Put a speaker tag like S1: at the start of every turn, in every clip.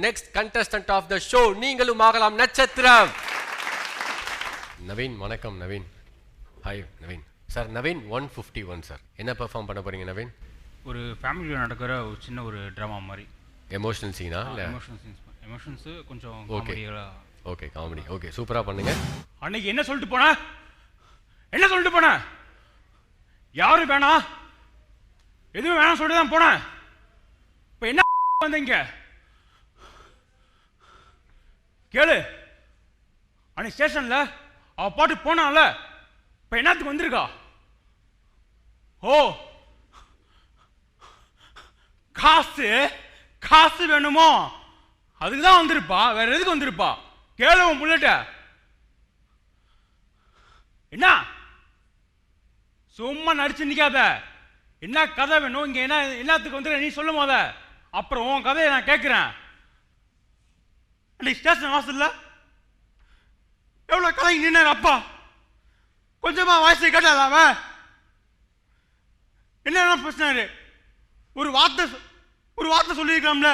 S1: next contestant of the show. நீங்களும் ஆகலாம் நட்சத்திரம். நவீன், வணக்கம் Naveen. Hi Naveen. Sir Naveen 151 sir. என்ன பெர்ஃபார்ம் பண்ண போறீங்க நவீன்?
S2: ஒரு ஃபேமிலியில் நடக்கிற ஒரு சின்ன ஒரு ட்ராமா மாதிரி.
S1: எமோஷனல் சீனா? இல்லை
S2: எமோஷன்ஸ் கொஞ்சம் காமெடியா.
S1: Okay comedy. ஓகே சூப்பராக பண்ணுங்க.
S2: அன்னைக்கு என்ன சொல்லிட்டு போன யாரும் வேணாம், எதுவும் வேணாம் சொல்லிட்டு தான் போனேன். இப்போ என்ன வந்தீங்க கேளு. அன்னைக்கு ஸ்டேஷன்ல அவ பாட்டு போனால, இப்போ என்னத்துக்கு வந்திருக்கா? ஓ காசு வேணுமோ, அதுக்கு தான் வந்திருப்பா. வேற எதுக்கு வந்திருப்பா கேளு. உன் புள்ளட்ட என்ன சும்மா நடிச்சு நிக்காத. என்ன கதை வேணும் இங்க? என்னத்துக்கு வந்து நீ சொல்லும் போத, அப்புறம் உன் கதையை நான் கேட்கிறேன். அன்னைக்கு ஸ்டேஷன் வாசல்ல எவ்வளவு கதை நின்ன அப்பா, கொஞ்சமா வாய்ஸை கேட்டால அவன் என்ன பேசினாரு? ஒரு வார்த்தை சொல்லியிருக்கலாம்ல,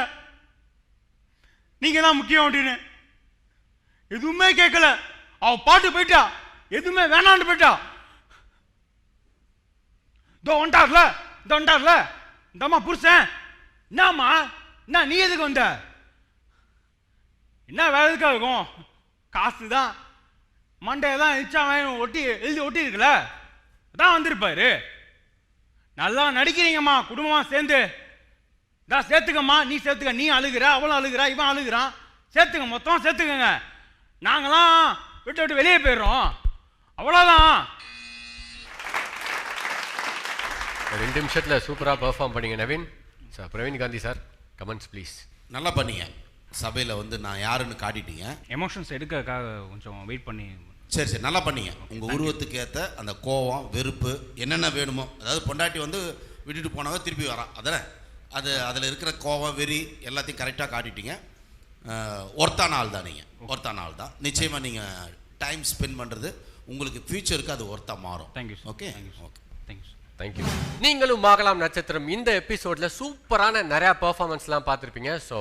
S2: நீங்க தான் முக்கியம் அப்படின்னு. எதுவுமே கேட்கல. அவ பாட்டு போயிட்டா, எதுவுமே வேணான்னு போயிட்டா. வந்துட்டார்ல இந்தம்மா புருஷன். என்னம்மா என்ன நீ எதுக்கு வந்த? என்ன வேற எதுக்காக இருக்கும்? காசு தான், மண்டையெல்லாம் எழுதி ஒட்டி இருக்குல்ல, அதான் வந்திருப்பாரு. நல்லா நடிக்கிறீங்கம்மா குடும்பமா சேர்ந்து. தான் சேர்த்துக்கம்மா, நீ சேர்த்துக்க. நீ அழுகிற, அவளும் அழுகிறா, இவன் அழுகிறான். சேர்த்துங்க, மொத்தம் சேர்த்துக்கங்க. நாங்களாம் விட்டு வெளியே போயிடுறோம், அவ்வளோதான்.
S1: 2 நிமிஷத்தில் சூப்பராக பெர்ஃபார்ம் பண்ணீங்க Naveen. Sir Praveen Gandhi sir, comments please.
S3: நல்லா பண்ணீங்க. சபையில் வந்து நான் யாருன்னு காட்டிட்டீங்க.
S2: எமோஷன்ஸ் எடுக்கிறதுக்காக கொஞ்சம் வெயிட் பண்ணி.
S3: சரி நல்லா பண்ணீங்க. உங்கள் உருவத்துக்கு ஏற்ற அந்த கோவம், வெறுப்பு, என்னென்ன வேணுமோ, அதாவது பொண்டாட்டி வந்து விட்டுட்டு போனவங்க திருப்பி வரான் அதானே, அதில் இருக்கிற கோவம், வெறி எல்லாத்தையும் கரெக்டாக காட்டிட்டீங்க. ஒர்த்தான ஆள் தான் நீங்கள், ஒர்த்தான ஆள் தான். நிச்சயமாக நீங்கள் டைம் ஸ்பெண்ட் பண்ணுறது உங்களுக்கு ஃபியூச்சருக்கு அது ஒர்த்தாக மாறும்.
S2: தேங்க்யூ.
S3: Okay
S2: okay
S1: thank you. நீங்களும் ஆகலாம் நட்சத்திரம் இந்த எபிசோட்ல சூப்பரான நிறைய பெர்ஃபார்மன்ஸ்லாம் பார்த்துருப்பீங்க. ஸோ